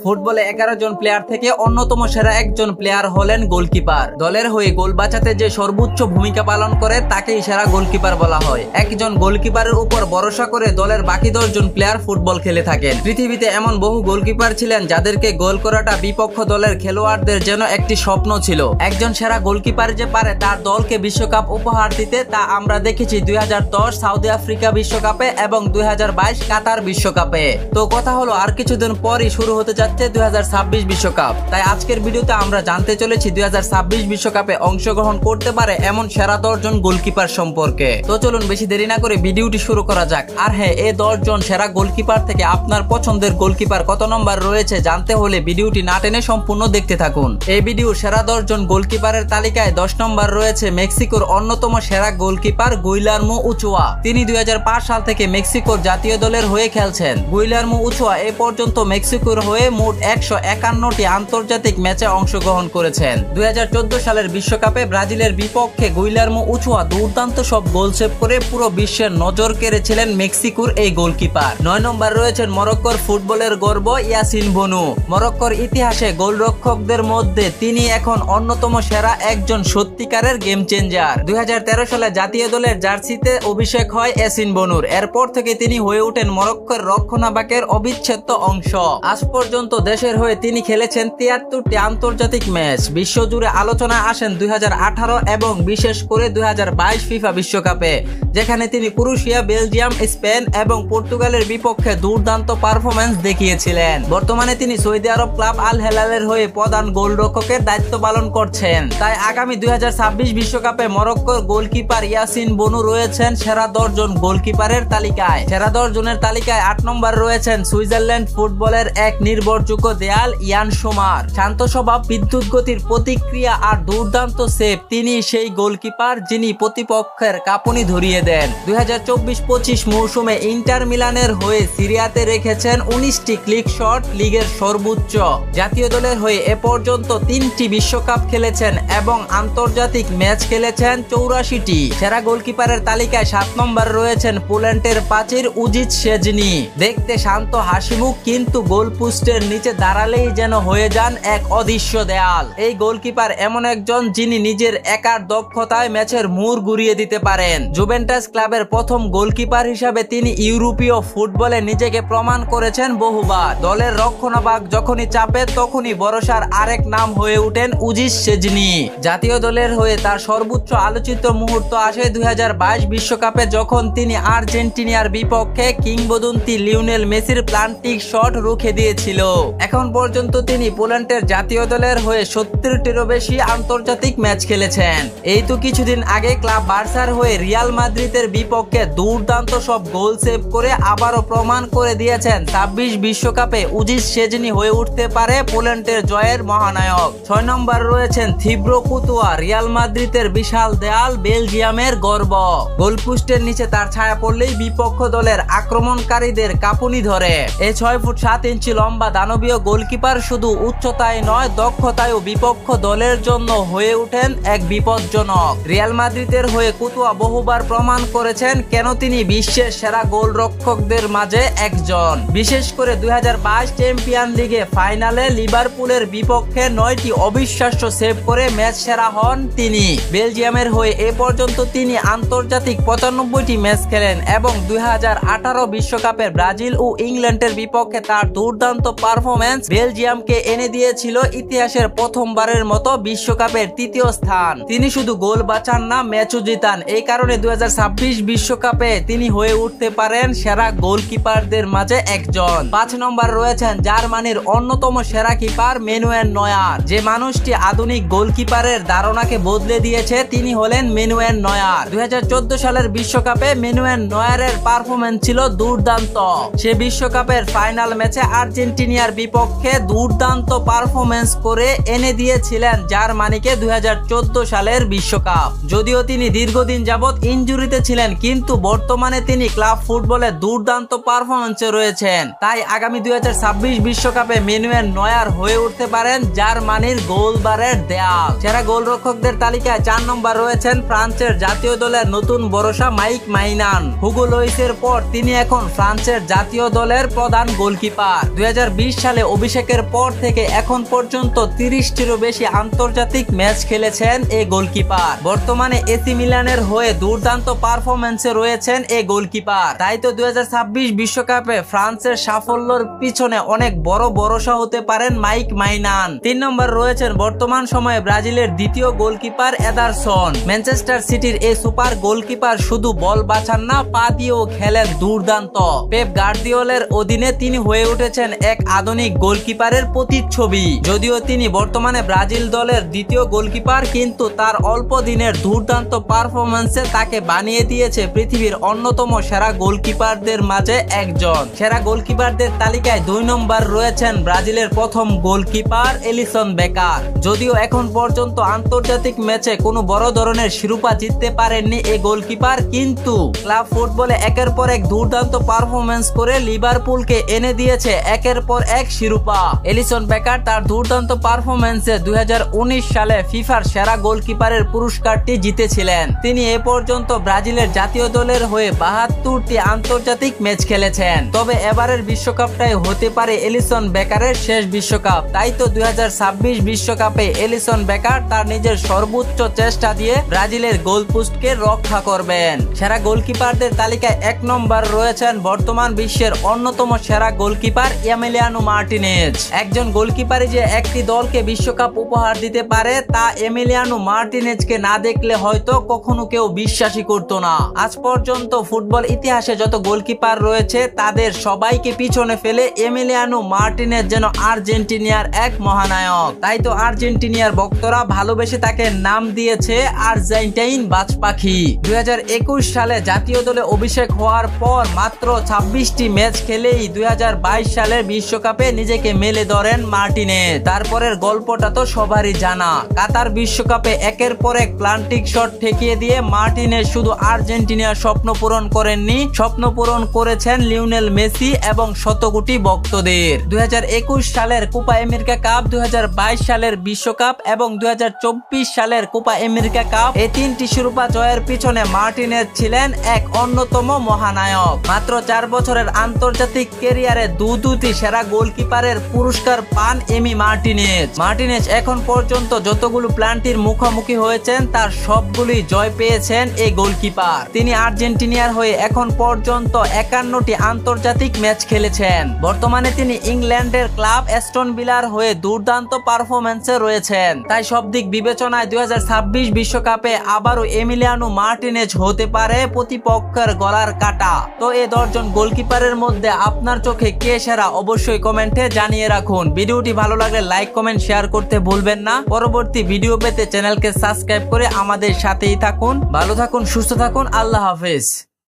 ফুটবলে 11 জন প্লেয়ার থেকে অন্যতম সেরা একজন প্লেয়ার হলেন গোলকিপার। দলের হয়ে গোল বাঁচাতে যে সর্বোচ্চ ভূমিকা পালন করে তাকেই সেরা গোলকিপার বলা হয়। একজন গোলকিপারের উপর ভরসা করে দলের বাকি 10 জন প্লেয়ার ফুটবল খেলে থাকেন। পৃথিবীতে এমন বহু গোলকিপার ছিলেন যাদেরকে গোল করাটা বিপক্ষ দলের খেলোয়াড়দের যেন একটি স্বপ্ন ছিল। একজন সেরা গোলকিপার যে পারে তার দলকে বিশ্বকাপ উপহার দিতে তা আমরা দেখেছি 2010 সাউথ আফ্রিকা বিশ্বকাপে এবং 2022 কাতার বিশ্বকাপে। তো কথা হলো আর কিছুদিন পরই শুরু হতে যাচ্ছে 2026 বিশ্বকাপ। তাই আজকের ভিডিওতে আমরা জানতে চলেছি 2026 বিশ্বকাপে অংশগ্রহণ করতে পারে এমন সেরা 10 জন গোলকিপার সম্পর্কে। তো চলুন বেশি দেরি না করে ভিডিওটি শুরু করা যাক। আর হ্যাঁ, এই 10 জন সেরা গোলকিপার থেকে আপনার পছন্দের গোলকিপার কত নম্বর রয়েছে জানতে হলে ভিডিওটি না টেনে সম্পূর্ণ দেখতে থাকুন। এই ভিডিও সেরা 10 জন গোলকিপারের তালিকায় 10 নম্বর রয়েছে মেক্সিকোর অন্যতম সেরা গোলকিপার গুইলার্মো উচোয়া। তিনি 2005 সাল থেকে মেক্সিকোর জাতীয় দলের হয়ে খেলছেন। গুইলার্মো উচোয়া এ পর্যন্ত মেক্সিকোর হয়ে মোট 151টি আন্তর্জাতিক ম্যাচে অংশগ্রহণ করেছেন। 2014 সালের বিশ্বকাপে ব্রাজিলের বিপক্ষে গুইলার্মো উচোয়া দুর্দান্ত সব গোল সেভ করে পুরো বিশ্বের নজর কেড়েছিলেন মেক্সিকোর এই গোলকিপার। 9 নম্বর রয়েছেন মরক্কোর ফুটবলের গর্ব ইয়াসিন বনু। মরক্কোর ইতিহাসে গোলরক্ষকদের মধ্যে তিনি এখন অন্যতম সেরা একজন সত্যিকারের গেম চেঞ্জার। 2013 সালে জাতীয় দলের জার্সিতে অভিষেক হয় ইয়াসিন বনুর। এরপর থেকে তিনি হয়ে ওঠেন মরক্কোর রক্ষণভাগের অবিচ্ছেদ্য অংশ। আজ পর্যন্ত দেশের হয়ে তিনি খেলেছেন 73টি আন্তর্জাতিক ম্যাচ। বিশ্বজুড়ে আলোচনায় আসেন 2018 এবং বিশেষ করে 2022 ফিফা বিশ্বকাপে, যেখানে তিনি ক্রোয়েশিয়া, বেলজিয়াম, স্পেন এবং পর্তুগালের বিপক্ষে দুর্দান্ত পারফরম্যান্স দেখিয়েছিলেন। বর্তমানে তিনি সৌদি আরব ক্লাব আল হেলালের হয়ে প্রধান গোলরক্ষকের দায়িত্ব পালন করছেন। তাই আগামী 2026 বিশ্বকাপে মরক্কোর গোলকিপার ইয়াসিন বনু রয়েছেন সেরা 10 জন গোলকিপারের তালিকায়। সেরা 10 জনের তালিকায় 8 নম্বর রয়েছেন সুইজারল্যান্ড ফুটবলের এক নির্ভরযোগ্য দেয়াল ইয়ান সোমার। শান্ত স্বভাব, বিদ্যুৎ গতির প্রতিক্রিয়া আর দুর্দান্ত সেভ, তিনি সেই গোলকিপার যিনি প্রতিপক্ষের কাঁপুনি ধরিয়ে দেন। 2024-25 মৌসুমে ইন্টার মিলানের হয়ে সিরিয়াতে রেখেছেন 19টি ক্লিক শট, লিগের সর্বোচ্চ। জাতীয় দলের হয়ে এ পর্যন্ত 3টি বিশ্বকাপ খেলেছেন এবং আন্তর্জাতিক ম্যাচ খেলেছেন 84টি। সেরা গোলকিপারের তালিকায় 7 নম্বর রয়েছেন পোল্যান্ডের প্রাচীর উজিচ শেজনি। দেখতে শান্ত হাসিমুখ, কিন্তু গোল পোস্টের নিচে দাঁড়ালেই যেন হয়ে যান এক অদৃশ্য দেয়াল। এই গোলকিপার এমন একজন যিনি নিজের একার দক্ষতায় ম্যাচের মোড় ঘুরিয়ে দিতে পারেন। জুভেন্টাস ক্লাবের প্রথম গোলকিপার হিসাবে তিনি ইউরোপীয় ফুটবলে নিজেকে প্রমাণ করেছেন বহুবার। দলের রক্ষণভাগ যখনই চাপে তখনই ভরসার আরেক নাম হয়ে ওঠেন উজিচ শেজনি। জাতীয় দলের হয়ে তার সর্বোচ্চ আলোচিত মুহূর্ত আসে 2022 বিশ্বকাপে, যখন তিনি আর্জেন্টিনার বিপক্ষে কিংবদন্তি লিওনেল মেসির প্লান্টিক শট রুখে দিয়েছিল। এখন পর্যন্ত তিনি পোল্যান্ডের জাতীয় দলের হয়ে 70টিরও বেশি আন্তর্জাতিক ম্যাচ খেলেছেন। এই তো কিছুদিন আগে ক্লাব বার্সার হয়ে রিয়াল মাদ্রিদের বিপক্ষে দুর্দান্ত সব গোল সেভ করে আবারও প্রমাণ করে দিয়েছেন 26 বিশ্বকাপে উজিচ শেজনি হয়ে উঠতে পারে পোল্যান্ডের জয়ের মহানায়ক। 6 নম্বর রয়েছেন থিব্রো কুতুয়া। রিয়াল মাদ্রিদের বিশাল দেয়াল, বেলজিয়ামের গর্ব। গোলপোস্টের নিচে তার ছায়া পড়লেই বিপক্ষ দলের আক্রমণকারীদের কাঁপুনি ধরে। এই 6 ফুট 7 ইঞ্চি লম্বা দানবীয় গোলকিপার শুধু উচ্চতায় নয়, দক্ষতায়ও বিপক্ষ দলের জন্য হয়ে ওঠেন এক বিপজ্জনক। রিয়াল মাদ্রিদের হয়ে কুতুয়া বহুবার প্রমাণ করেছেন কেন তিনি বিশ্বের সেরা গোলরক্ষকদের মাঝে একজন। বিশেষ করে 2022 চ্যাম্পিয়ন লিগে ফাইনালে লিভারপুলের বিপক্ষে 9টি অবিশ্বাস্য সেভ করে ম্যাচ সেরা হন তিনি। বেলজিয়ামের হয়ে এ পর্যন্ত তিনি আন্তর্জাতিক 95টি ম্যাচ খেলেন এবং 2018 বিশ্বকাপে ব্রাজিল ও ইংল্যান্ডের বিপক্ষে তার দুর্দান্ত পারফরম্যান্স বেলজিয়ামকে এনে দিয়েছিল ইতিহাসের প্রথমবারের মতো বিশ্বকাপের 3য় স্থান। তিনি শুধু গোল বাঁচান না, ম্যাচও জিতান। এই কারণে 2026 বিশ্বকাপে তিনি হয়ে উঠতে পারেন সেরা গোলকিপারদের মাঝে একজন। 5 নম্বর রয়েছেন জার্মানির অন্যতম সেরা কিপার ম্যানুয়েল নয়ার। যে মানুষটি আধুনিক গোলকিপারের ধারণাকে বদলে দিয়েছে তিনি হলেন ম্যানুয়েল নয়ার। 2014 সালের বিশ্বকাপে ম্যানুয়েল নয়ারের পারফরম্যান্স ছিল দুর্দান্ত। সে বিশ্বকাপের ফাইনাল ম্যাচে আর্জেন্টিনার বিপক্ষে দুর্দান্ত পারফরম্যান্স করে এনে দিয়েছিলেন জার্মানিকে 2014 সালের বিশ্বকাপ। যদিও তিনি দীর্ঘদিন যাবৎ ইনজুরিতে ছিলেন, কিন্তু বর্তমানে তিনি ক্লাব ফুটবলে দুর্দান্ত পারফরম্যান্সে রয়েছেন। তাই আগামী 2026 বিশ্বকাপে ম্যানুয়েল নয়ার হয়ে উঠতে পারেন জার্মানির গোলবারের দেয়াল। সেরা গোলরক্ষকদের তালিকায় 4 নম্বর রয়েছেন ফ্রান্সের জাতীয় দলের নতুন ভরসা মাইক মাইনান। হুগো লরিসের পর তিনি এখন ফ্রান্সের জাতীয় দলের প্রধান গোলকিপার। 2020 সালে অভিষেকের পর থেকে এখন পর্যন্ত 30টিরও বেশি আন্তর্জাতিক ম্যাচ খেলেছেন এই গোলকিপার। বর্তমানে এসি মিলানের হয়ে দুর্দান্ত পারফরম্যান্সে রয়েছেন এই গোলকিপার। তাই তো 2026 বিশ্বকাপে ফ্রান্সের সাফল্যের পিছনে অনেক বড় ভরসা হতে পারেন মাইক মাইনান। 3 নম্বর রয়েছেন বর্তমান সময়ে ব্রাজিলের দ্বিতীয় গোলকিপার এদারসন। ম্যানচেস্টার সিটির এই সুপার গোলকিপার শুধু বল বাঁচান না, পা দিয়েও খেলেন দুর্দান্ত। পেপ গার্দিওলার অধীনে তিনি হয়ে উঠেছেন এক আধুনিক গোলকিপারের প্রতিচ্ছবি। যদিও তিনি বর্তমানে ব্রাজিল দলের দ্বিতীয় গোলকিপার, কিন্তু তার অল্প দিনের দুর্দান্ত পারফরম্যান্সে তাকে বানিয়ে দিয়েছে পৃথিবীর অন্যতম সেরা গোলকিপারদের মাঝে একজন। সেরা গোলকিপারদের তালিকায় 2 নম্বর রয়েছেন ব্রাজিলের প্রথম গোলকিপার এলিসন বেকার। যদিও এখন পর্যন্ত আন্তর্জাতিক ম্যাচে কোনো বড় ধরনের শিরোপা জিততে পারেননি এই গোলকিপার, কিন্তু ক্লাব ফুটবলে একের পর এক দুর্দান্ত পারফরম্যান্স করে লিভারপুলকে এনে দিয়েছে একের পর এক শিরোপা। এলিসন বেকার তার দুর্দান্ত পারফরম্যান্সে 2019 সালে ফিফার সেরা গোলকিপারের পুরস্কারটি জিতেছিলেন। তিনি এ পর্যন্ত ব্রাজিলের জাতীয় দলের হয়ে 72টি আন্তর্জাতিক ম্যাচ খেলেছেন। তবে এবারের বিশ্বকাপটাই হতে পারে এলিসন বেকারের শেষ বিশ্বকাপ। তাই তো 2026 বিশ্বকাপে এলিসন বেকার তার নিজের সর্বোচ্চ চেষ্টা দিয়ে ব্রাজিলের গোলপোস্টকে রক্ষা করবেন। সেরা গোলকিপারদের তালিকায় 1 নম্বর রয়েছেন বর্তমান বিশ্বের অন্যতম সেরা গোলকিপার এমিলিয়ানো মার্টিনেজ। একজন গোলকিপারই যে একটি দলকে বিশ্বকাপ উপহার দিতে পারে তা এমিলিয়ানো মার্টিনেজকে না দেখলে হয়তো কখনো কেউ বিশ্বাসই করতো না। আজ পর্যন্ত ফুটবল ইতিহাসে যত গোলকিপার রয়েছে তাদের সবাইকে পিছনে ফেলে এমিলিয়ানো মার্টিনেজ যেন আর্জেন্টিনার এক মহানায়ক। তাই তো আর্জেন্টিনার ভক্তরা ভালোবেসে তাকে নাম দিয়েছে আর্জেন্টাইন বাজ পাখি। 2021 সালে জাতীয় দলে অভিষেক হওয়ার পর মাত্র 26টি ম্যাচ খেলেই 2022 সালের বিশ্বকাপে নিজেকে মেলে ধরেন মার্টিনেজ। তারপরের গল্পটা তো সবারই জানা। কাতার বিশ্বকাপে একের পর এক প্লান্টিক শট ঠেকিয়ে দিয়ে মার্টিনেজ শুধু আর্জেন্টিনার স্বপ্ন পূরণ করেননি, স্বপ্ন পূরণ করেছেন লিওনেল মেসি এবং শত কোটি ভক্তদের। 2021 সালের কোপা আমেরিকা কাপ, 2022 সালের বিশ্বকাপ এবং 2024 সালের কোপা আমেরিকা কাপ, এই 3টি শিরোপা জয়ের পিছনে মার্টিনেজ ছিলেন এক অন্যতম মহানায়ক। মাত্র 4 বছরের আন্তর্জাতিক ক্যারিয়ারে দুটি সেরা গোলকিপারের পুরস্কার পান এমি মার্টিনেজ। মার্টিনেজ এখন পর্যন্ত যতগুলো প্লান্টির মুখোমুখি হয়েছেন তার সবগুলোই জয় পেয়েছেন এই গোলকিপার। তিনি আর্জেন্টিনার হয়ে এখন পর্যন্ত 51টি আন্তর্জাতিক ম্যাচ খেলেছেন। বর্তমানে তিনি ইংল্যান্ডের ক্লাব অ্যাস্টন ভিলার হয়ে দুর্দান্ত পারফরম্যান্সে রয়েছেন। তাই সব দিক বিবেচনায় 2026 বিশ্বকাপে আবারও এমিলিয়ানো মার্টিনেজ হতে পারে প্রতিপক্ষের গলার কাটা। তো এই 10 জন গোলকিপারের মধ্যে আপনার চোখে কে সেরা অবশ্যই কমেন্টে জানিয়ে রাখুন। ভিডিওটি ভালো লাগলে লাইক, কমেন্ট, শেয়ার করতে ভুলবেন না। পরবর্তী ভিডিও পেতে চ্যানেলকে সাবস্ক্রাইব করে আমাদের সাথেই থাকুন। ভালো থাকুন, সুস্থ থাকুন, আল্লাহ হাফেজ।